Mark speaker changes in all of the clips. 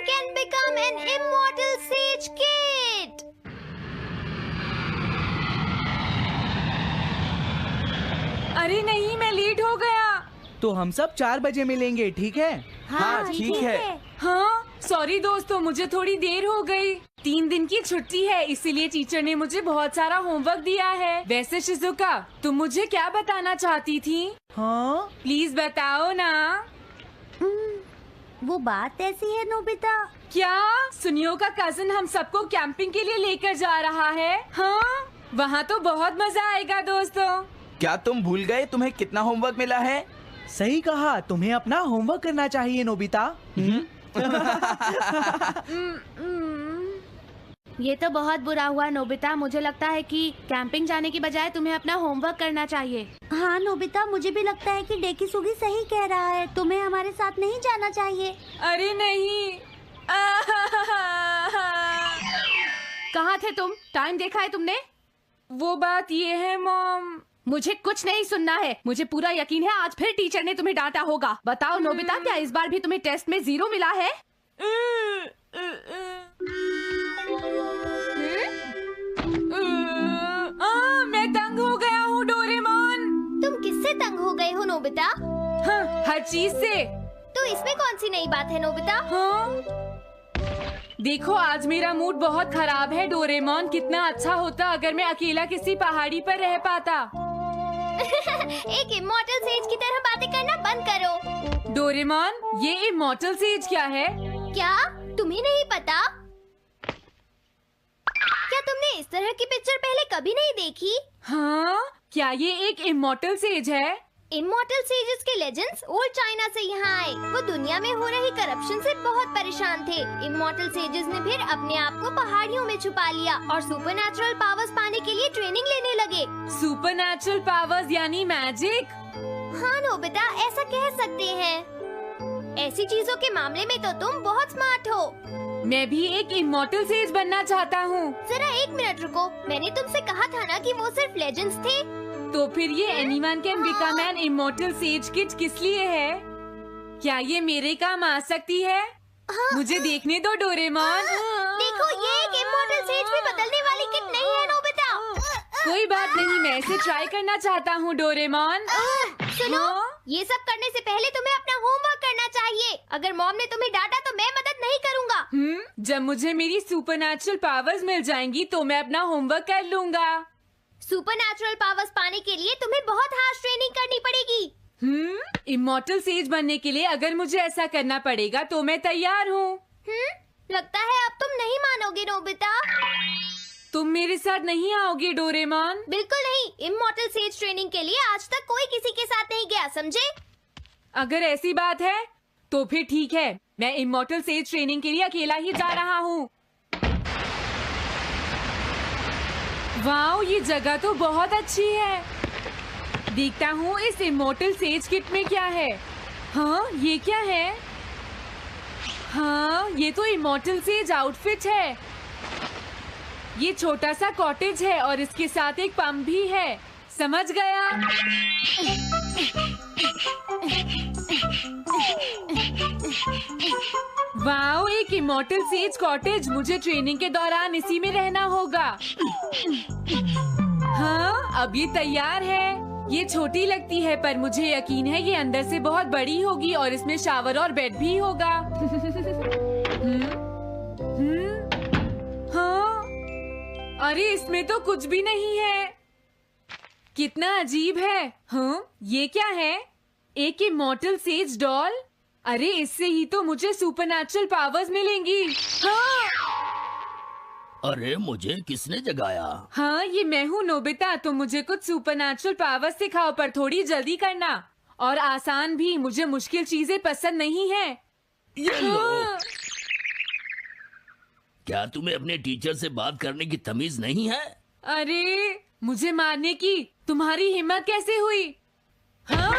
Speaker 1: can become an immortal sage kid.
Speaker 2: अरे नहीं, मैं लेट हो गया।
Speaker 3: तो हम सब 4 बजे मिलेंगे, ठीक है?
Speaker 4: हाँ, ठीक है।
Speaker 2: हाँ, सॉरी दोस्तों, मुझे थोड़ी देर हो गई। 3 दिन की छुट्टी है, इसीलिए टीचर ने मुझे बहुत सारा होमवर्क दिया है। वैसे शिजुका, तुम मुझे क्या बताना चाहती थी?
Speaker 3: हाँ?
Speaker 2: प्लीज बताओ ना।
Speaker 1: वो बात ऐसी है नोबिता।
Speaker 2: क्या सुनियो का कजिन हम सबको कैंपिंग के लिए लेकर जा रहा है? हाँ, वहाँ तो बहुत मजा आएगा दोस्तों।
Speaker 4: क्या तुम भूल गए तुम्हें कितना होमवर्क मिला है?
Speaker 3: सही कहा, तुम्हें अपना होमवर्क करना चाहिए नोबिता।
Speaker 1: ये तो बहुत बुरा हुआ नोबिता। मुझे लगता है कि कैंपिंग जाने की बजाय तुम्हें अपना होमवर्क करना चाहिए। हाँ नोबिता, मुझे भी लगता है कि डेकिसुगी सही कह रहा है। तुम्हें हमारे साथ नहीं जाना चाहिए।
Speaker 2: अरे नहीं।
Speaker 1: कहाँ थे तुम? टाइम देखा है तुमने?
Speaker 2: वो बात ये है मॉम।
Speaker 1: मुझे कुछ नहीं सुनना है। मुझे पूरा यकीन है आज फिर टीचर ने तुम्हें डांटा होगा। बताओ नोबिता, क्या इस बार भी तुम्हें टेस्ट में 0 मिला है?
Speaker 2: मैं तंग हो गया हूँ डोरेमोन।
Speaker 1: तुम किससे तंग हो गए हो नोबिता?
Speaker 2: हाँ, हर चीज से।
Speaker 1: तो इसमें कौन सी नई बात है नोबिता?
Speaker 2: हाँ? देखो, आज मेरा मूड बहुत खराब है डोरेमोन। कितना अच्छा होता अगर मैं अकेला किसी पहाड़ी पर रह पाता।
Speaker 1: एक इमॉर्टल सेज की तरह बातें करना बंद करो।
Speaker 2: डोरेमोन, ये इमॉर्टल सेज क्या है?
Speaker 1: क्या तुम्हें नहीं पता? क्या तुमने इस तरह की पिक्चर पहले कभी नहीं देखी?
Speaker 2: हाँ, क्या ये एक इमॉर्टल सेज है?
Speaker 1: इमॉर्टल सेजेस के लेजेंड्स ओल्ड चाइना से यहाँ आए। वो दुनिया में हो रही करप्शन से बहुत परेशान थे। इमॉर्टल सेजेस ने फिर अपने आप को पहाड़ियों में छुपा लिया और सुपरनैचुरल पावर्स पाने के लिए ट्रेनिंग लेने लगे।
Speaker 2: सुपरनैचुरल पावर्स यानी मैजिक?
Speaker 1: हाँ नोबिता, ऐसा कह सकते हैं। ऐसी चीजों के मामले में तो तुम बहुत स्मार्ट हो।
Speaker 2: मैं भी एक इमॉर्टल सेज बनना चाहता हूँ।
Speaker 1: जरा 1 मिनट रुको। मैंने तुमसे कहा था ना कि वो सिर्फ लेजेंड्स थे।
Speaker 2: तो फिर ये anyone can become an immortal says kid किस लिए है? क्या ये मेरे काम आ सकती है? मुझे देखने दो डोरेमोन।
Speaker 1: देखो, ये एक इमॉर्टल सेज भी बदलने वाली किट नहीं है नोबिता।
Speaker 2: कोई बात नहीं, मैं इसे ट्राई करना चाहता हूँ डोरेमोन।
Speaker 1: सुनो, ये सब करने से पहले तुम्हें अपना होमवर्क करना चाहिए। अगर मॉम ने तुम्हें डांटा तो मैं मदद नहीं करूँगा।
Speaker 2: जब मुझे मेरी सुपरनैचुरल पावर्स मिल जाएंगी तो मैं अपना होमवर्क कर लूँगा।
Speaker 1: सुपरनैचुरल पावर्स पाने के लिए तुम्हें बहुत हार्श ट्रेनिंग करनी पड़ेगी।
Speaker 2: इमॉर्टल सेज बनने के लिए अगर मुझे ऐसा करना पड़ेगा तो मैं तैयार हूँ।
Speaker 1: लगता है अब तुम नहीं मानोगे नोबिता।
Speaker 2: तुम मेरे साथ नहीं आओगे डोरेमोन?
Speaker 1: बिल्कुल नहीं। इमॉर्टल सेज ट्रेनिंग के लिए आज तक कोई किसी के साथ नहीं गया, समझे?
Speaker 2: अगर ऐसी बात है तो फिर ठीक है, मैं इमॉर्टल सेज ट्रेनिंग के लिए अकेला ही जा रहा हूँ। वाओ, ये जगह तो बहुत अच्छी है। देखता हूँ इस इमॉर्टल सेज किट में क्या है। हाँ, ये क्या है? हाँ, ये तो इमॉर्टल सेज आउटफिट है। ये छोटा सा कॉटेज है और इसके साथ एक पंप भी है। समझ गया। वाओ, एक इमॉर्टल सेज कॉटेज। मुझे ट्रेनिंग के दौरान इसी में रहना होगा। हाँ, अब ये तैयार है। ये छोटी लगती है पर मुझे यकीन है ये अंदर से बहुत बड़ी होगी और इसमें शावर और बेड भी होगा। हाँ, अरे इसमें तो कुछ भी नहीं है। कितना अजीब है। हाँ, ये क्या है? एक इमॉर्टल सेज डॉल। अरे इससे ही तो मुझे सुपरनैचुरल पावर्स मिलेंगी। हाँ!
Speaker 5: अरे मुझे किसने जगाया?
Speaker 2: हाँ, ये मैं हूँ नोबिता। तो मुझे कुछ सुपरनैचुरल पावर्स सिखाओ, पर थोड़ी जल्दी करना और आसान भी। मुझे मुश्किल चीजें पसंद नहीं है।
Speaker 5: ये लो।
Speaker 2: हाँ।
Speaker 5: क्या तुम्हें अपने टीचर से बात करने की तमीज नहीं है?
Speaker 2: अरे मुझे मारने की तुम्हारी हिम्मत कैसे हुई? हाँ?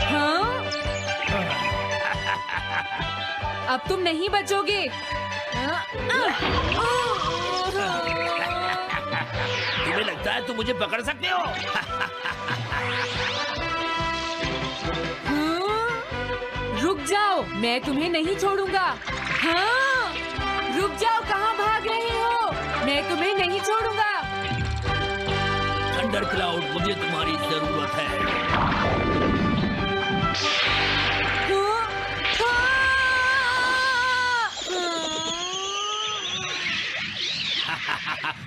Speaker 2: हाँ? अब तुम नहीं बचोगे।
Speaker 5: तुम्हें लगता है तुम मुझे पकड़ सकते हो?
Speaker 2: रुक जाओ, मैं तुम्हें नहीं छोड़ूंगा। हाँ, रुक जाओ, कहाँ भाग रहे हो? मैं तुम्हें नहीं छोड़ूंगा।
Speaker 5: थंडर क्लाउड, मुझे तुम्हारी जरूरत है।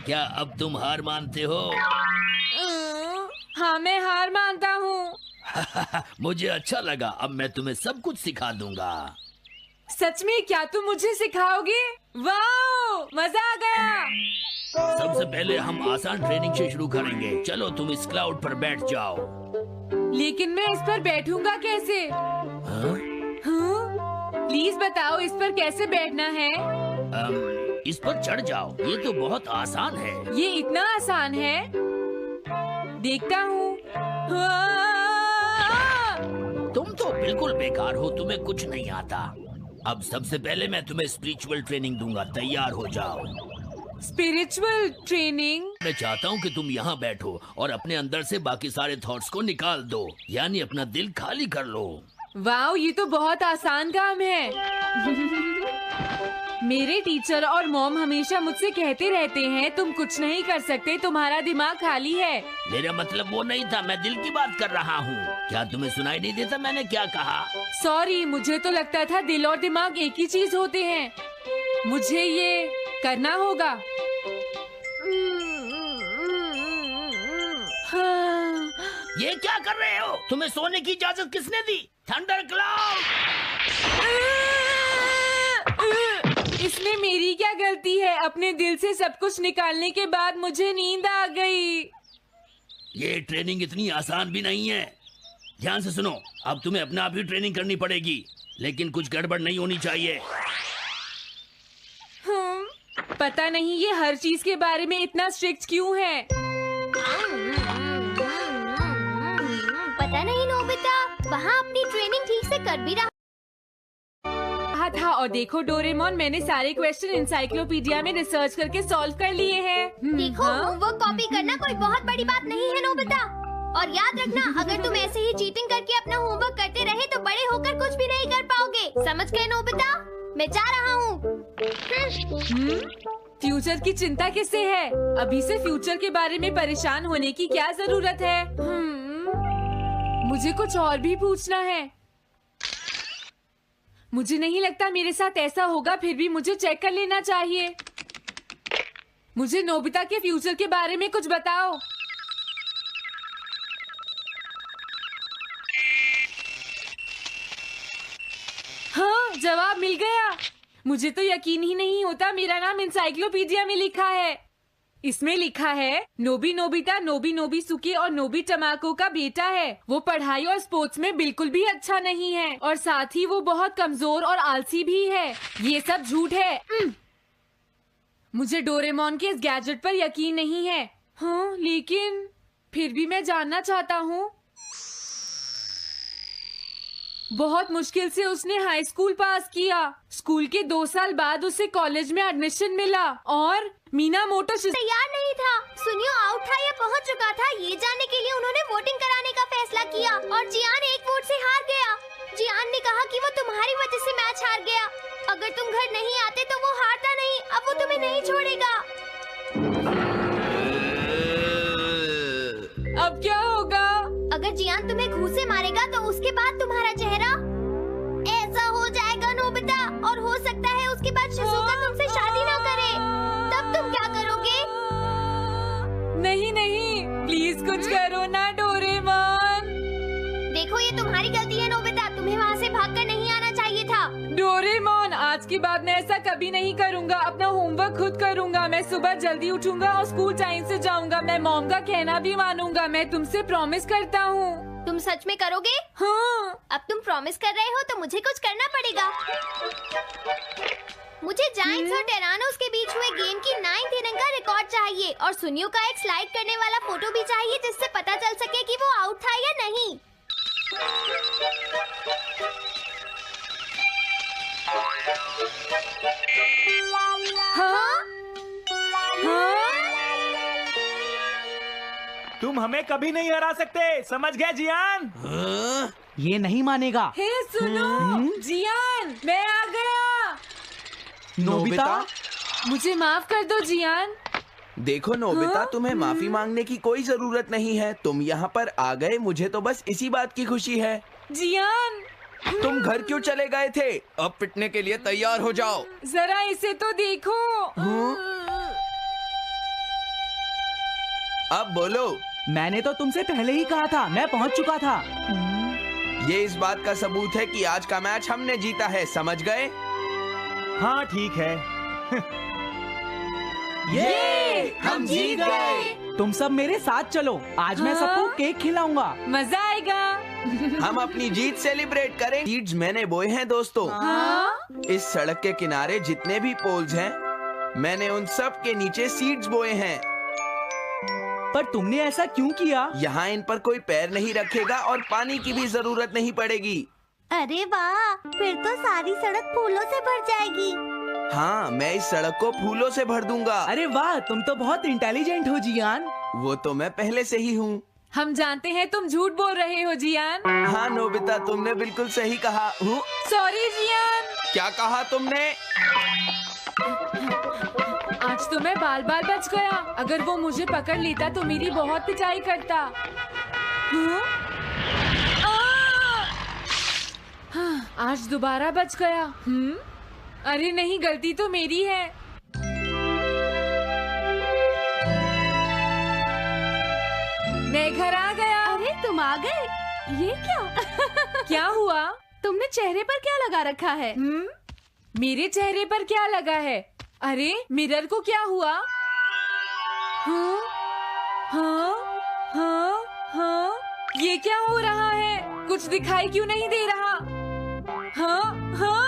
Speaker 5: क्या अब तुम हार मानते हो?
Speaker 2: हाँ, मैं हार मानता हूँ।
Speaker 5: मुझे अच्छा लगा। अब मैं तुम्हें सब कुछ सिखा दूंगा।
Speaker 2: सच में? क्या तुम मुझे सिखाओगे? वाह, मजा आ गया।
Speaker 5: सबसे पहले हम आसान ट्रेनिंग से शुरू करेंगे। चलो तुम इस क्लाउड पर बैठ जाओ।
Speaker 2: लेकिन मैं इस पर बैठूंगा कैसे?
Speaker 5: हाँ?
Speaker 2: प्लीज बताओ, इस पर कैसे बैठना है?
Speaker 5: इस पर चढ़ जाओ। ये तो बहुत आसान है।
Speaker 2: ये इतना आसान है? देखता हूँ।
Speaker 5: तुम तो बिल्कुल बेकार हो, तुम्हें कुछ नहीं आता। अब सबसे पहले मैं तुम्हें स्पिरिचुअल ट्रेनिंग दूंगा। तैयार हो जाओ।
Speaker 2: Spiritual training?
Speaker 5: मैं चाहता हूँ कि तुम यहाँ बैठो और अपने अंदर से बाकी सारे थॉट्स को निकाल दो, यानी अपना दिल खाली कर लो।
Speaker 2: वाह, ये तो बहुत आसान काम है। मेरे टीचर और मॉम हमेशा मुझसे कहते रहते हैं, तुम कुछ नहीं कर सकते, तुम्हारा दिमाग खाली है।
Speaker 5: मेरा मतलब वो नहीं था, मैं दिल की बात कर रहा हूँ। क्या तुम्हें सुनाई नहीं देता मैंने क्या कहा?
Speaker 2: सॉरी, मुझे तो लगता था दिल और दिमाग एक ही चीज होते हैं। मुझे ये करना होगा। हाँ।
Speaker 5: ये क्या कर रहे हो? तुम्हें सोने की इजाजत किसने दी? Thunder cloud!
Speaker 2: इसमें मेरी क्या गलती है? अपने दिल से सब कुछ निकालने के बाद मुझे नींद आ गई।
Speaker 5: ये ट्रेनिंग इतनी आसान भी नहीं है। ध्यान से सुनो, अब तुम्हें अपने आप ही ट्रेनिंग करनी पड़ेगी, लेकिन कुछ गड़बड़ नहीं होनी चाहिए।
Speaker 2: पता नहीं ये हर चीज के बारे में इतना स्ट्रिक्ट क्यों है।
Speaker 1: पता नहीं नोबिता, वहाँ अपनी ट्रेनिंग ठीक से कर भी रहा
Speaker 2: था। और देखो डोरेमोन, मैंने सारे क्वेश्चन इंसाइक्लोपीडिया में रिसर्च करके सॉल्व कर लिए हैं।
Speaker 1: देखो, होमवर्क कॉपी करना कोई बहुत बड़ी बात नहीं है नोबिता। और याद रखना, अगर तुम ऐसे ही चीटिंग करके अपना होमवर्क करते रहे तो बड़े होकर कुछ भी नहीं कर पाओगे। समझ गए नोबिता? मैं जा रहा हूँ।
Speaker 2: फ्यूचर की चिंता किससे है? अभी से फ्यूचर के बारे में परेशान होने की क्या जरूरत है? मुझे कुछ और भी पूछना है। मुझे नहीं लगता मेरे साथ ऐसा होगा, फिर भी मुझे चेक कर लेना चाहिए। मुझे नोबिता के फ्यूचर के बारे में कुछ बताओ। हाँ, जवाब मिल गया। मुझे तो यकीन ही नहीं होता, मेरा नाम इंसाइक्लोपीडिया में लिखा है। इसमें लिखा है, नोबी नोबिता नोबी नोबिसुके और नोबी टमाको का बेटा है। वो पढ़ाई और स्पोर्ट्स में बिल्कुल भी अच्छा नहीं है और साथ ही वो बहुत कमजोर और आलसी भी है। ये सब झूठ है। मुझे डोरेमोन के इस गैजेट पर यकीन नहीं है। हाँ, लेकिन फिर भी मैं जानना चाहता हूँ। बहुत मुश्किल से उसने हाई स्कूल पास किया। स्कूल के 2 साल बाद उसे कॉलेज में एडमिशन मिला और मीनामोटो
Speaker 1: तैयार नहीं था। सुनियो आउट था या पहुंच चुका था, ये जानने के लिए उन्होंने वोटिंग कराने का फैसला किया और जियान एक वोट से हार गया। जियान ने कहा कि वो तुम्हारी वजह से मैच हार गया। अगर तुम घर नहीं आते तो वो हारता नहीं। अब वो तुम्हें नहीं छोड़ेगा।
Speaker 2: अब क्या होगा?
Speaker 1: अगर जियान तुम्हें घूंसे से मारेगा तो उसके बाद तुम्हारा चेहरा ऐसा हो जाएगा नोबिता, और हो सकता है उसके बाद शिज़ुका तुमसे शादी ना करे। तब तुम क्या करोगे?
Speaker 2: नहीं नहीं, प्लीज कुछ करो ना डोरेमोन।
Speaker 1: देखो ये तुम्हारी गलती है नोबिता, तुम्हें वहाँ से भागकर नहीं आना चाहिए था।
Speaker 2: डोरेमोन, आज के बाद मैं ऐसा कभी नहीं करूँगा। अपना होमवर्क खुद करूँगा। मैं सुबह जल्दी उठूंगा और स्कूल टाइम से जाऊँगा। मैं मॉम का कहना भी मानूंगा। मैं तुमसे प्रॉमिस करता हूँ।
Speaker 1: तुम सच में करोगे?
Speaker 2: हाँ।
Speaker 1: अब तुम प्रॉमिस कर रहे हो तो मुझे कुछ करना पड़ेगा। मुझे जायंट्स और टेरानोस के बीच हुए गेम की 9th इनिंग का रिकॉर्ड चाहिए और सुनियो का एक स्लाइड करने वाला फोटो भी चाहिए, जिससे पता चल सके कि वो आउट था या नहीं।
Speaker 2: हाँ? हाँ?
Speaker 3: तुम हमें कभी नहीं हरा सकते, समझ गए जियान?
Speaker 4: हाँ?
Speaker 3: ये नहीं मानेगा।
Speaker 2: हे सुनो, जियान, मैं आ गया।
Speaker 3: नोबिता?
Speaker 2: मुझे माफ कर दो जियान।
Speaker 4: देखो नोबिता,
Speaker 2: हाँ?
Speaker 4: तुम्हें माफी मांगने की कोई जरूरत नहीं है। तुम यहाँ पर आ गए, मुझे तो बस इसी बात की खुशी है।
Speaker 2: जियान,
Speaker 4: तुम घर क्यों चले गए थे? अब पिटने के लिए तैयार हो जाओ।
Speaker 2: जरा इसे तो देखो।
Speaker 4: अब बोलो।
Speaker 3: मैंने तो तुमसे पहले ही कहा था, मैं पहुंच चुका था।
Speaker 4: ये इस बात का सबूत है कि आज का मैच हमने जीता है, समझ गए?
Speaker 6: हाँ ठीक है।
Speaker 4: ये हम जीत गए।
Speaker 3: तुम सब मेरे साथ चलो, आज मैं
Speaker 2: हाँ?
Speaker 3: सबको केक खिलाऊंगा।
Speaker 2: मजा आएगा।
Speaker 4: हम अपनी जीत सेलिब्रेट करें। सीड्स मैंने बोए हैं दोस्तों।
Speaker 2: हाँ?
Speaker 4: इस सड़क के किनारे जितने भी पोल्स हैं, मैंने उन सब के नीचे सीड्स बोए हैं।
Speaker 3: पर तुमने ऐसा क्यों किया?
Speaker 4: यहाँ इन पर कोई पैर नहीं रखेगा और पानी की भी जरूरत नहीं पड़ेगी।
Speaker 1: अरे वाह, फिर तो सारी सड़क फूलों से भर जाएगी।
Speaker 4: हाँ, मैं इस सड़क को फूलों से भर दूंगा।
Speaker 3: अरे वाह, तुम तो बहुत इंटेलिजेंट हो जियान।
Speaker 4: वो तो मैं पहले से ही हूँ।
Speaker 2: हम जानते हैं तुम झूठ बोल रहे हो जियान।
Speaker 4: हाँ नोबिता, तुमने बिल्कुल सही कहा।
Speaker 2: Sorry Gian.
Speaker 4: क्या कहा तुमने?
Speaker 2: आज तो मैं बाल बाल बच गया। अगर वो मुझे पकड़ लेता तो मेरी बहुत पिटाई करता। हाँ? हाँ, आज दोबारा बच गया। अरे नहीं, गलती तो मेरी है। मैं घर आ गया।
Speaker 7: अरे तुम आ गए, ये क्या?
Speaker 2: क्या हुआ?
Speaker 7: तुमने चेहरे पर क्या लगा रखा है?
Speaker 2: मेरे चेहरे पर क्या लगा है? अरे मिरर को क्या हुआ? हाँ, हाँ, हाँ, हाँ, ये क्या हो रहा है? कुछ दिखाई क्यों नहीं दे रहा? हाँ, हाँ।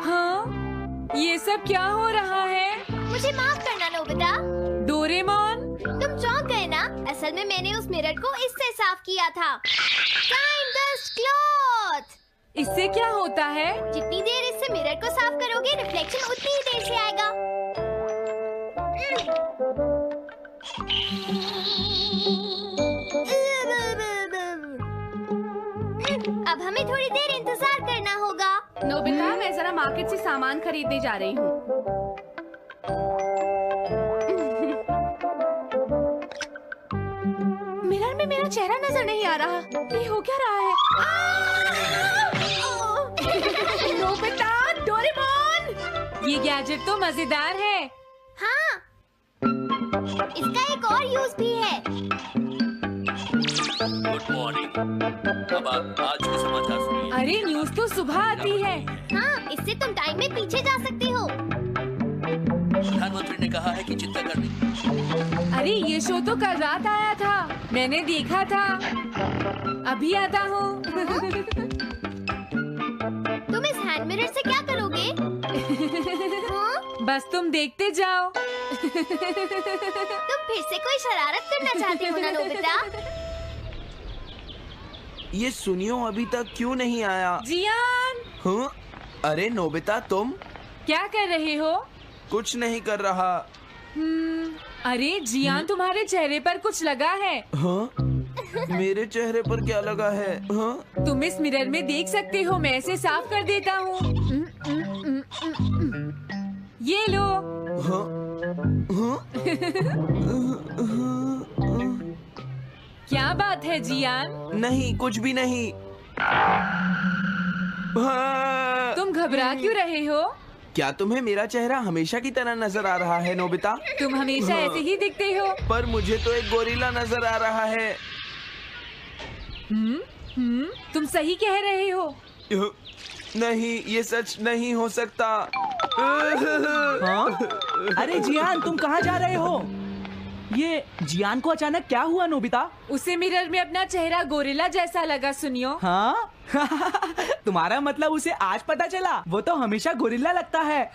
Speaker 2: हाँ, ये सब क्या हो रहा है?
Speaker 1: मुझे माफ करना नोबिता।
Speaker 2: डोरेमोन,
Speaker 1: तुम चौंक गए ना? असल में मैंने उस मिरर को इससे साफ किया था। Time dust cloth.
Speaker 2: इससे क्या होता है?
Speaker 1: जितनी देर इससे मिरर को साफ करोगे, रिफ्लेक्शन उतनी ही देर से आएगा। अब हमें थोड़ी देर इंतजार करना होगा।
Speaker 7: नोबिता, मैं जरा मार्केट से सामान खरीदने जा रही हूँ। मिरर में मेरा चेहरा नजर नहीं आ रहा। ये हो क्या रहा है? Nobita, Doraemon!
Speaker 2: ये गैजेट तो मजेदार है।
Speaker 1: हाँ, इसका एक और यूज भी है।
Speaker 5: Good morning. अब आप आज के समाचार सुनिए।
Speaker 2: अरे न्यूज तो सुबह आती है।
Speaker 1: हाँ, इससे तुम टाइम में पीछे जा सकते हो।
Speaker 5: प्रधानमंत्री ने कहा है कि चिंता करनी।
Speaker 2: अरे ये शो तो कल रात आया था, मैंने देखा था। अभी आता हूँ।
Speaker 1: तुम इस हैंड मिरर से क्या करोगे? हाँ?
Speaker 2: बस तुम देखते जाओ।
Speaker 1: तुम फिर से कोई शरारत करना चाहते हो ना नोबिता?
Speaker 4: ये सुनियो अभी तक क्यों नहीं आया?
Speaker 2: जियान,
Speaker 4: हाँ? अरे नोबिता, तुम
Speaker 2: क्या कर रहे हो?
Speaker 4: कुछ नहीं कर रहा।
Speaker 2: अरे जियान, तुम्हारे चेहरे पर कुछ लगा है।
Speaker 4: हाँ? मेरे चेहरे पर क्या लगा है? हाँ?
Speaker 2: तुम इस मिरर में देख सकते हो, मैं इसे साफ कर देता हूँ। ये लो।
Speaker 4: हाँ? हाँ?
Speaker 2: क्या बात है जियान?
Speaker 4: नहीं, कुछ भी नहीं। हाँ।
Speaker 2: तुम घबरा क्यों रहे हो?
Speaker 4: क्या तुम्हें मेरा चेहरा हमेशा की तरह नजर आ रहा है नोबिता?
Speaker 2: तुम हमेशा ऐसे ही दिखते हो।
Speaker 4: पर मुझे तो एक गोरिल्ला नजर आ रहा है।
Speaker 2: तुम सही कह रहे हो।
Speaker 4: नहीं, ये सच नहीं हो सकता।
Speaker 3: हाँ? अरे जियान, तुम कहाँ जा रहे हो? ये जियान को अचानक क्या हुआ नोबिता?
Speaker 2: उसे मिरर में अपना चेहरा गोरिल्ला जैसा लगा। सुनियो।
Speaker 3: हाँ? तुम्हारा मतलब उसे आज पता चला? वो तो हमेशा गोरिल्ला लगता है।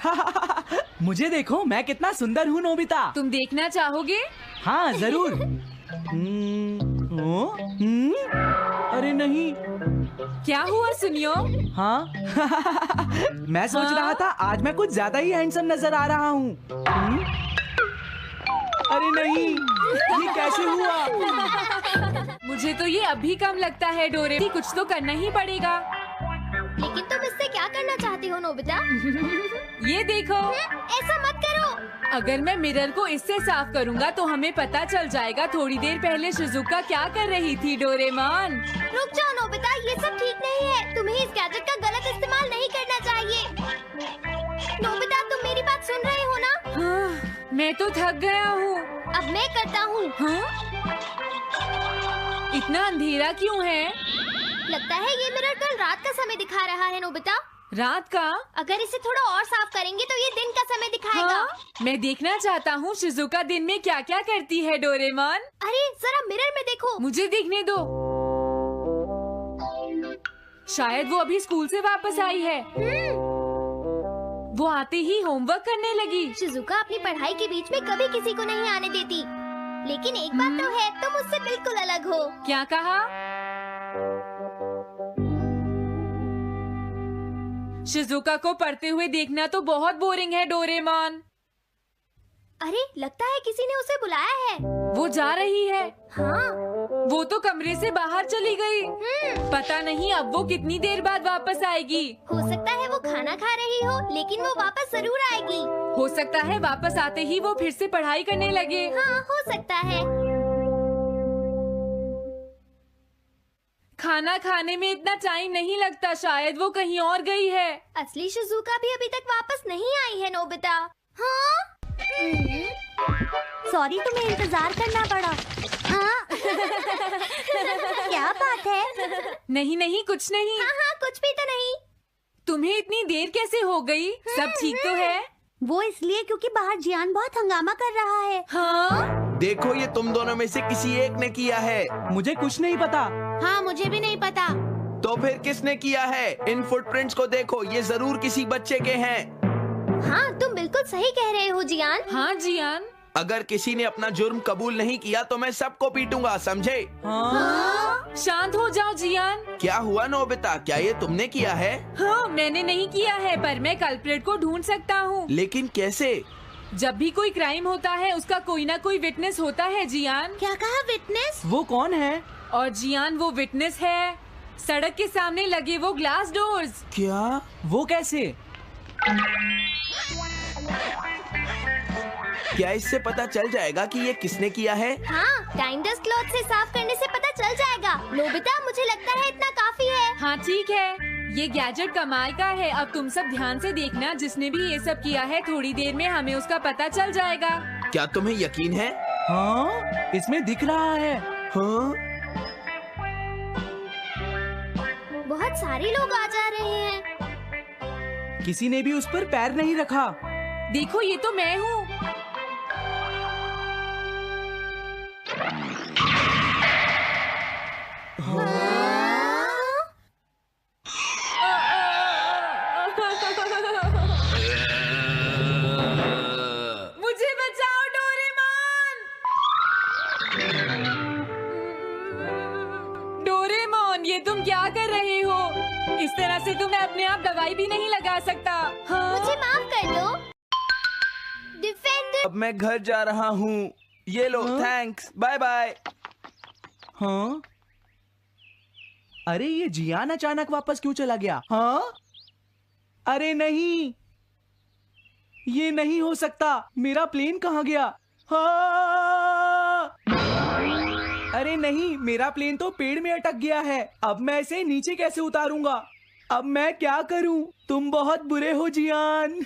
Speaker 3: मुझे देखो, मैं कितना सुंदर हूँ नोबिता।
Speaker 2: तुम देखना चाहोगे?
Speaker 3: हाँ जरूर। अरे नहीं।
Speaker 2: क्या हुआ सुनियो?
Speaker 3: हाँ? मैं सोच रहा था आज मैं कुछ ज्यादा ही हैंडसम नजर आ रहा हूँ। अरे नहीं, ये कैसे हुआ?
Speaker 2: मुझे तो ये अभी कम लगता है डोरे, कुछ तो करना ही पड़ेगा।
Speaker 1: लेकिन तुम इससे क्या करना चाहती हो नोबिता?
Speaker 2: ये देखो,
Speaker 1: ऐसा मत करो।
Speaker 2: अगर मैं मिरर को इससे साफ करूंगा तो हमें पता चल जाएगा थोड़ी देर पहले शिजुका क्या कर रही थी। डोरेमोन
Speaker 1: रुक जाओ नोबिता, ये सब ठीक नहीं है। तुम्हें इस गैजेट का गलत इस्तेमाल नहीं करना चाहिए। नोबिता, तुम मेरी बात सुन रहे हो ना?
Speaker 2: हाँ, मैं तो थक गया हूँ।
Speaker 1: अब मैं करता हूँ।
Speaker 2: हाँ? इतना अंधेरा क्यों है?
Speaker 1: लगता है ये मिरर कल रात का समय दिखा रहा है नोबिता।
Speaker 2: रात का?
Speaker 1: अगर इसे थोड़ा और साफ करेंगे तो ये दिन का समय दिखाएगा।
Speaker 2: हाँ? मैं देखना चाहता हूँ शिजुका दिन में क्या क्या करती है। डोरेमोन
Speaker 1: अरे जरा मिरर में देखो।
Speaker 2: मुझे देखने दो। शायद वो अभी स्कूल से वापस आई है। वो आते ही होमवर्क करने लगी।
Speaker 1: शिजुका अपनी पढ़ाई के बीच में कभी किसी को नहीं आने देती। लेकिन एक बात तो है, तुम उससे बिल्कुल अलग हो।
Speaker 2: क्या कहा? शिजुका को पढ़ते हुए देखना तो बहुत बोरिंग है डोरेमोन।
Speaker 1: अरे लगता है किसी ने उसे बुलाया है।
Speaker 2: वो जा रही है।
Speaker 1: हाँ।
Speaker 2: वो तो कमरे से बाहर चली गई। पता नहीं अब वो कितनी देर बाद वापस आएगी।
Speaker 1: हो सकता है वो खाना खा रही हो, लेकिन वो वापस जरूर आएगी।
Speaker 2: हो सकता है वापस आते ही वो फिर से पढ़ाई करने लगे।
Speaker 1: हाँ, हो सकता है।
Speaker 2: खाना खाने में इतना टाइम नहीं लगता, शायद वो कहीं और गई है।
Speaker 1: असली शिजुका भी अभी तक वापस नहीं आई है नोबिता। हाँ?
Speaker 8: सॉरी, तुम्हें इंतजार करना पड़ा। हाँ? क्या बात है?
Speaker 2: नहीं नहीं, कुछ नहीं।
Speaker 1: हाँ हाँ, कुछ भी तो नहीं।
Speaker 2: तुम्हें इतनी देर कैसे हो गई? सब ठीक तो है?
Speaker 8: वो इसलिए क्योंकि बाहर जियान बहुत हंगामा कर रहा है।
Speaker 2: हाँ?
Speaker 4: देखो, ये तुम दोनों में से किसी एक ने किया है।
Speaker 3: मुझे कुछ नहीं पता।
Speaker 7: हाँ, मुझे भी नहीं पता।
Speaker 4: तो फिर किसने किया है? इन फुटप्रिंट्स को देखो, ये जरूर किसी बच्चे के हैं।
Speaker 1: हाँ, तुम बिल्कुल सही कह रहे हो जियान।
Speaker 2: हाँ जियान।
Speaker 4: अगर किसी ने अपना जुर्म कबूल नहीं किया तो मैं सबको पीटूंगा, समझे?
Speaker 2: हाँ? शांत हो जाओ जियान।
Speaker 4: क्या हुआ नोबिता, क्या ये तुमने किया है?
Speaker 2: हाँ, मैंने नहीं किया है, पर मैं कल्प्रेट को ढूंढ सकता हूँ।
Speaker 4: लेकिन कैसे?
Speaker 2: जब भी कोई क्राइम होता है उसका कोई ना कोई विटनेस होता है जियान।
Speaker 7: क्या कहा, विटनेस?
Speaker 3: वो कौन है?
Speaker 2: और जियान वो विटनेस है। सड़क के सामने लगे वो ग्लास डोर्स।
Speaker 4: क्या?
Speaker 3: वो कैसे?
Speaker 4: क्या इससे पता चल जाएगा कि ये किसने किया है?
Speaker 1: हाँ, टाइम डस्ट क्लॉथ से साफ करने से पता चल जाएगा। नोबिता, मुझे लगता है इतना काफी है।
Speaker 2: हाँ ठीक है, ये गैजेट कमाल का है। अब तुम सब ध्यान से देखना, जिसने भी ये सब किया है थोड़ी देर में हमें उसका पता चल जाएगा।
Speaker 4: क्या तुम्हें यकीन है?
Speaker 3: हाँ, इसमें दिख रहा है।
Speaker 4: हाँ?
Speaker 1: बहुत सारे लोग आ जा रहे हैं।
Speaker 3: किसी ने भी उस पर पैर नहीं रखा।
Speaker 2: देखो, ये तो मैं हूँ। मुझे बचाओ डोरेमोन। डोरेमोन, ये तुम क्या कर रहे हो? इस तरह से तो मैं अपने आप दवाई भी नहीं लगा सकता। हाँ?
Speaker 1: मुझे माफ कर दो। डिफेंडर।
Speaker 4: अब मैं घर जा रहा हूँ। ये लो, थैंक्स, बाय बाय।
Speaker 3: हाँ? अरे ये जियान अचानक वापस क्यों चला गया? हाँ? अरे नहीं, ये नहीं हो सकता। मेरा प्लेन कहाँ गया? हाँ! अरे नहीं, मेरा प्लेन तो पेड़ में अटक गया है। अब मैं इसे नीचे कैसे उतारूंगा? अब मैं क्या करूं? तुम बहुत बुरे हो जियान।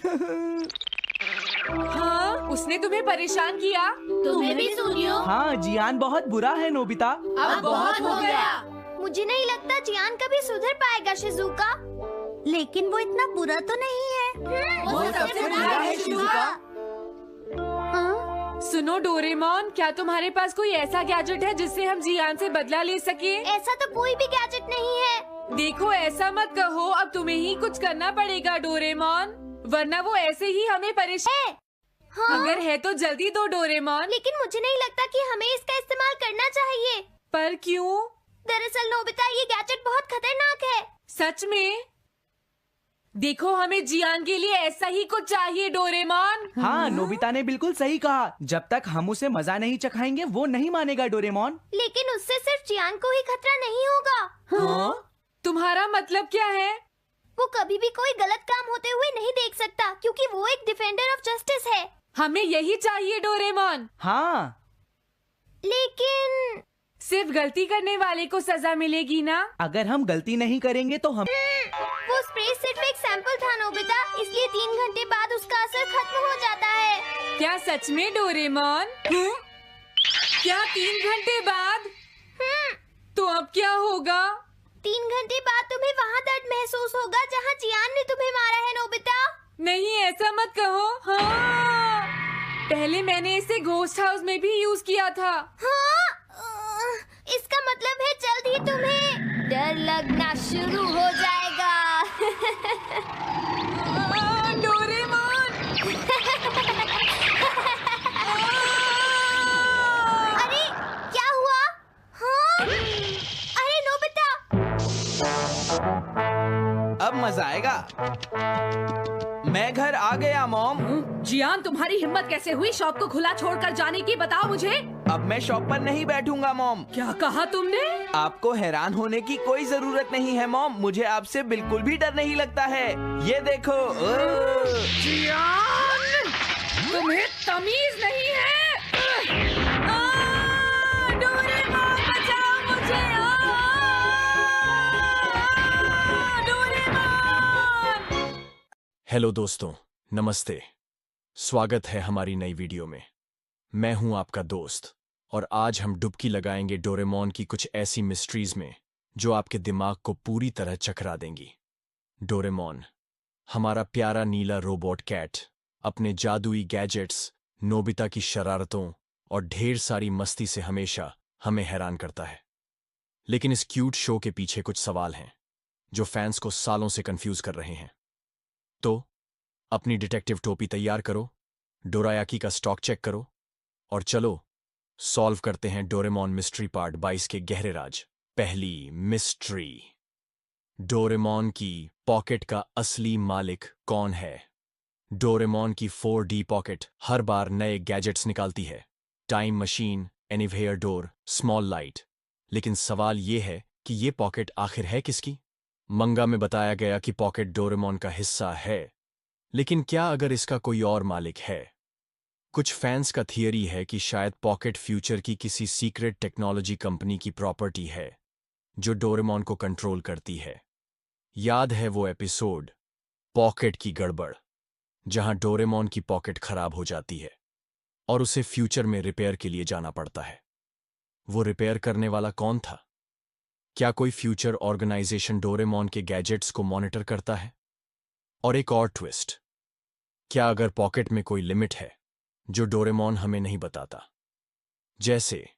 Speaker 2: हाँ? उसने तुम्हें परेशान किया?
Speaker 7: तुम्हें भी सुनियो।
Speaker 3: हाँ, जियान बहुत बुरा है नोबिता।
Speaker 2: अब बहुत हो गया।
Speaker 1: मुझे नहीं लगता जियान कभी सुधर पाएगा शिजुका।
Speaker 8: लेकिन वो इतना बुरा तो नहीं है।
Speaker 2: वो सबसे बुरा है शिजुका।
Speaker 8: हाँ?
Speaker 2: सुनो डोरेमोन, क्या तुम्हारे पास कोई ऐसा गैजेट है जिससे हम जियान से बदला ले सके?
Speaker 1: ऐसा तो कोई भी गैजेट नहीं है।
Speaker 2: देखो, ऐसा मत कहो, अब तुम्हें ही कुछ करना पड़ेगा डोरेमोन, वरना वो ऐसे ही हमें परेशान।
Speaker 1: हाँ?
Speaker 2: अगर है तो जल्दी दो डोरेमोन।
Speaker 1: लेकिन मुझे नहीं लगता कि हमें इसका इस्तेमाल करना चाहिए।
Speaker 2: पर क्यों?
Speaker 1: दरअसल नोबिता, ये गैजेट बहुत खतरनाक है।
Speaker 2: सच में? देखो, हमें जियान के लिए ऐसा ही कुछ चाहिए डोरेमोन।
Speaker 3: हाँ, नोबिता ने बिल्कुल सही कहा। जब तक हम उसे मजा नहीं चखाएंगे वो नहीं मानेगा डोरेमोन।
Speaker 1: लेकिन उससे सिर्फ जियान को ही खतरा नहीं होगा।
Speaker 3: हाँ?
Speaker 2: तुम्हारा मतलब क्या है?
Speaker 1: वो कभी भी कोई गलत काम होते हुए नहीं देख सकता क्योंकि वो एक डिफेंडर ऑफ जस्टिस है।
Speaker 2: हमें यही चाहिए डोरेमोन।
Speaker 3: हाँ,
Speaker 1: लेकिन
Speaker 2: सिर्फ गलती करने वाले को सजा मिलेगी ना?
Speaker 3: अगर हम गलती नहीं करेंगे तो हम
Speaker 1: वो स्प्रे सिर्फ एक सैंपल था नोबिता, इसलिए 3 घंटे बाद उसका असर खत्म हो जाता है।
Speaker 2: क्या सच में डोरेमोन? क्या 3 घंटे बाद? तो अब क्या होगा?
Speaker 1: 3 घंटे बाद तुम्हें वहाँ दर्द महसूस होगा जहाँ जियान ने तुम्हें मारा है नोबिता।
Speaker 2: नहीं, ऐसा मत कहो। हाँ, पहले मैंने इसे घोस्ट हाउस में भी यूज किया था।
Speaker 1: हाँ? इसका मतलब है जल्द ही तुम्हें डर लगना शुरू हो जाएगा।
Speaker 2: डोरेमोन!
Speaker 1: अरे क्या हुआ? हाँ? अरे नोबिता!
Speaker 4: अब मजा आएगा। मैं घर आ गया मॉम।
Speaker 7: जियान, तुम्हारी हिम्मत कैसे हुई शॉप को खुला छोड़कर जाने की? बताओ मुझे।
Speaker 4: अब मैं शॉप पर नहीं बैठूंगा मॉम।
Speaker 7: क्या कहा तुमने?
Speaker 4: आपको हैरान होने की कोई जरूरत नहीं है मॉम, मुझे आपसे बिल्कुल भी डर नहीं लगता है। ये देखो।
Speaker 7: जियान, तुम्हें तमीज नहीं है।
Speaker 2: डोरेमोन, बचाओ मुझे! डोरेमोन!
Speaker 9: हेलो दोस्तों, नमस्ते। स्वागत है हमारी नई वीडियो में। मैं हूं आपका दोस्त और आज हम डुबकी लगाएंगे डोरेमोन की कुछ ऐसी मिस्ट्रीज में जो आपके दिमाग को पूरी तरह चकरा देंगी। डोरेमोन, हमारा प्यारा नीला रोबोट कैट, अपने जादुई गैजेट्स, नोबिता की शरारतों और ढेर सारी मस्ती से हमेशा हमें हैरान करता है। लेकिन इस क्यूट शो के पीछे कुछ सवाल हैं जो फैंस को सालों से कंफ्यूज कर रहे हैं। तो अपनी डिटेक्टिव टोपी तैयार करो, डोरायाकी का स्टॉक चेक करो और चलो सॉल्व करते हैं डोरेमोन मिस्ट्री पार्ट 22 के गहरे राज। पहली मिस्ट्री, डोरेमोन की पॉकेट का असली मालिक कौन है? डोरेमोन की 4D पॉकेट हर बार नए गैजेट्स निकालती है, time machine, anywhere door, small light. लेकिन सवाल ये है कि ये पॉकेट आखिर है किसकी? मंगा में बताया गया कि पॉकेट डोरेमोन का हिस्सा है, लेकिन क्या अगर इसका कोई और मालिक है? कुछ फैंस का थियरी है कि शायद पॉकेट फ्यूचर की किसी सीक्रेट टेक्नोलॉजी कंपनी की प्रॉपर्टी है जो डोरेमोन को कंट्रोल करती है। याद है वो एपिसोड पॉकेट की गड़बड़, जहां डोरेमोन की पॉकेट खराब हो जाती है और उसे फ्यूचर में रिपेयर के लिए जाना पड़ता है। वो रिपेयर करने वाला कौन था? क्या कोई फ्यूचर ऑर्गेनाइजेशन डोरेमोन के गैजेट्स को मॉनिटर करता है? और एक और ट्विस्ट, क्या अगर पॉकेट में कोई लिमिट है जो डोरेमोन हमें नहीं बताता? जैसे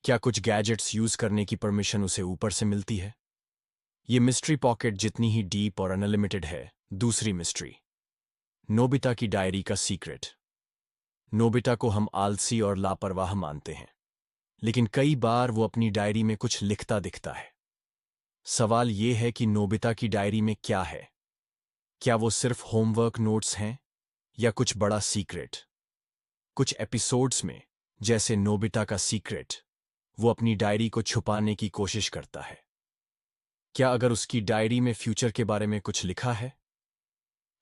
Speaker 9: क्या कुछ गैजेट्स यूज करने की परमिशन उसे ऊपर से मिलती है? ये मिस्ट्री पॉकेट जितनी ही डीप और अनलिमिटेड है। दूसरी मिस्ट्री, नोबिता की डायरी का सीक्रेट। नोबिता को हम आलसी और लापरवाह मानते हैं, लेकिन कई बार वो अपनी डायरी में कुछ लिखता दिखता है। सवाल ये है कि नोबिता की डायरी में क्या है? क्या वो सिर्फ होमवर्क नोट्स हैं या कुछ बड़ा सीक्रेट? कुछ एपिसोड्स में, जैसे नोबिता का सीक्रेट, वो अपनी डायरी को छुपाने की कोशिश करता है। क्या अगर उसकी डायरी में फ्यूचर के बारे में कुछ लिखा है?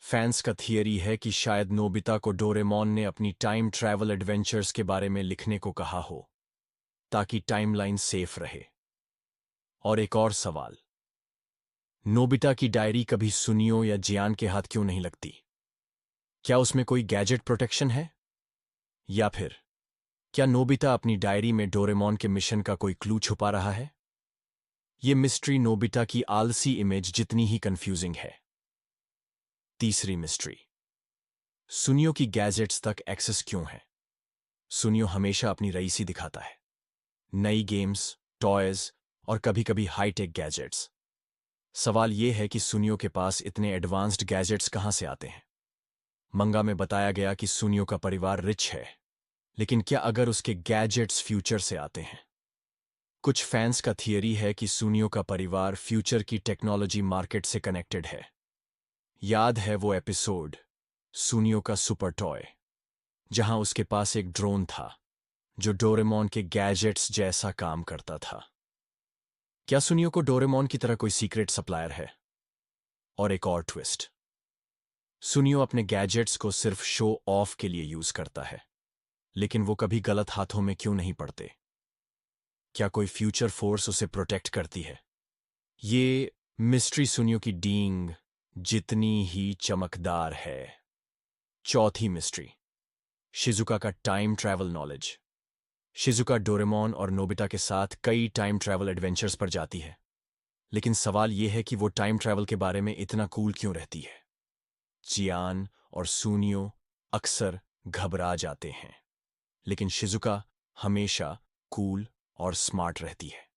Speaker 9: फैंस का थियरी है कि शायद नोबिता को डोरेमोन ने अपनी टाइम ट्रैवल एडवेंचर्स के बारे में लिखने को कहा हो ताकि टाइमलाइन सेफ रहे। और एक और सवाल, नोबिता की डायरी कभी सुनियो या जियान के हाथ क्यों नहीं लगती? क्या उसमें कोई गैजेट प्रोटेक्शन है? या फिर क्या नोबिता अपनी डायरी में डोरेमोन के मिशन का कोई क्लू छुपा रहा है? ये मिस्ट्री नोबिता की आलसी इमेज जितनी ही कंफ्यूजिंग है। तीसरी मिस्ट्री, सुनियो की गैजेट्स तक एक्सेस क्यों है? सुनियो हमेशा अपनी रईसी दिखाता है, नई गेम्स, टॉयज और कभी-कभी हाईटेक गैजेट्स। सवाल यह है कि सुनियो के पास इतने एडवांस्ड गैजेट्स कहां से आते हैं? मंगा में बताया गया कि सुनियो का परिवार रिच है, लेकिन क्या अगर उसके गैजेट्स फ्यूचर से आते हैं? कुछ फैंस का थियरी है कि सुनियो का परिवार फ्यूचर की टेक्नोलॉजी मार्केट से कनेक्टेड है। याद है वो एपिसोड सुनियो का सुपर टॉय, जहां उसके पास एक ड्रोन था जो डोरेमोन के गैजेट्स जैसा काम करता था। क्या सुनियो को डोरेमोन की तरह कोई सीक्रेट सप्लायर है? और एक और ट्विस्ट, सुनियो अपने गैजेट्स को सिर्फ शो ऑफ के लिए यूज करता है, लेकिन वो कभी गलत हाथों में क्यों नहीं पड़ते? क्या कोई फ्यूचर फोर्स उसे प्रोटेक्ट करती है? ये मिस्ट्री सुनियो की डींग जितनी ही चमकदार है। चौथी मिस्ट्री, शिजुका का time travel knowledge. Shizuka Doraemon और नोबिता के साथ कई टाइम ट्रैवल एडवेंचर्स पर जाती है, लेकिन सवाल यह है कि वो टाइम ट्रैवल के बारे में इतना कूल क्यों रहती है? जियान और सुनियो अक्सर घबरा जाते हैं, लेकिन शिजुका हमेशा कूल और स्मार्ट रहती है।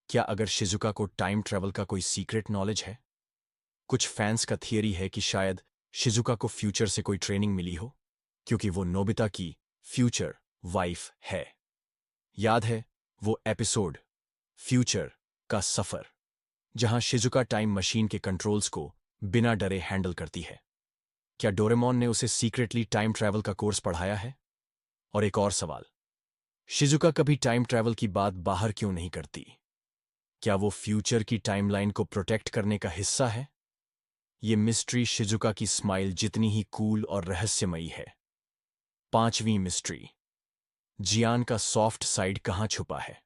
Speaker 9: क्या अगर शिजुका को टाइम ट्रैवल का कोई सीक्रेट नॉलेज है? कुछ फैंस का थियरी है कि शायद शिजुका को फ्यूचर से कोई ट्रेनिंग मिली हो, क्योंकि वो नोबिता की फ्यूचर वाइफ है। याद है वो एपिसोड फ्यूचर का सफर, जहां शिजुका टाइम मशीन के कंट्रोल्स को बिना डरे हैंडल करती है? क्या डोरेमोन ने उसे सीक्रेटली टाइम ट्रैवल का कोर्स पढ़ाया है? और एक और सवाल, शिजुका कभी टाइम ट्रैवल की बात बाहर क्यों नहीं करती? क्या वो फ्यूचर की टाइमलाइन को प्रोटेक्ट करने का हिस्सा है? ये मिस्ट्री शिजुका की स्माइल जितनी ही कूल और रहस्यमयी है। पांचवीं मिस्ट्री, जियान का सॉफ्ट साइड कहां छुपा है?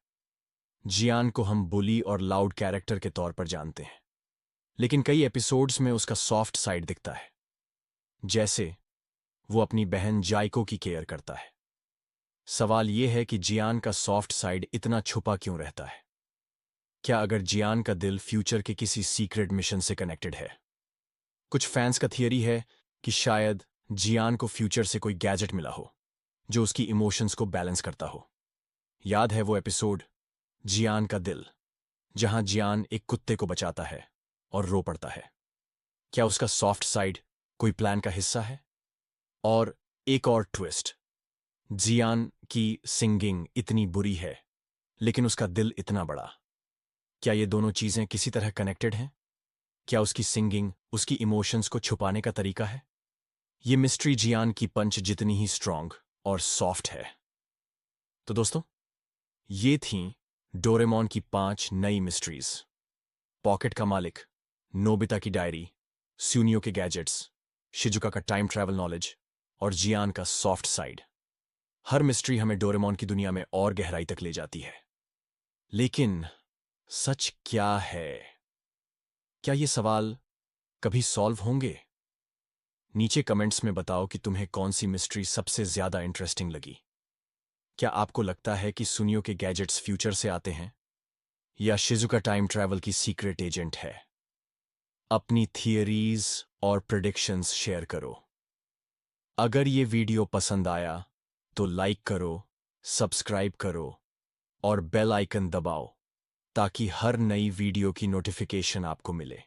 Speaker 9: जियान को हम बुली और लाउड कैरेक्टर के तौर पर जानते हैं, लेकिन कई एपिसोड्स में उसका सॉफ्ट साइड दिखता है, जैसे वो अपनी बहन जाइको की केयर करता है। सवाल यह है कि जियान का सॉफ्ट साइड इतना छुपा क्यों रहता है? क्या अगर जियान का दिल फ्यूचर के किसी सीक्रेट मिशन से कनेक्टेड है? कुछ फैंस का थियरी है कि शायद जियान को फ्यूचर से कोई गैजेट मिला हो जो उसकी इमोशंस को बैलेंस करता हो। याद है वो एपिसोड जियान का दिल, जहां जियान एक कुत्ते को बचाता है और रो पड़ता है? क्या उसका सॉफ्ट साइड कोई प्लान का हिस्सा है? और एक और ट्विस्ट, जियान की सिंगिंग इतनी बुरी है लेकिन उसका दिल इतना बड़ा। क्या ये दोनों चीजें किसी तरह कनेक्टेड हैं? क्या उसकी सिंगिंग उसकी इमोशंस को छुपाने का तरीका है? ये मिस्ट्री जियान की पंच जितनी ही स्ट्रांग और सॉफ्ट है। तो दोस्तों, ये थीं डोरेमोन की 5 नई मिस्ट्रीज। पॉकेट का मालिक, नोबिता की डायरी, सुनियो के गैजेट्स, शिजुका का टाइम ट्रैवल नॉलेज और जियान का सॉफ्ट साइड। हर मिस्ट्री हमें डोरेमोन की दुनिया में और गहराई तक ले जाती है। लेकिन सच क्या है? क्या ये सवाल कभी सॉल्व होंगे? नीचे कमेंट्स में बताओ कि तुम्हें कौन सी मिस्ट्री सबसे ज्यादा इंटरेस्टिंग लगी। क्या आपको लगता है कि सुनियो के गैजेट्स फ्यूचर से आते हैं, या शिजुका टाइम ट्रैवल की सीक्रेट एजेंट है? अपनी थियरीज और प्रेडिक्शंस शेयर करो। अगर ये वीडियो पसंद आया तो लाइक करो, सब्सक्राइब करो और बेल आइकन दबाओ ताकि हर नई वीडियो की नोटिफिकेशन आपको मिले।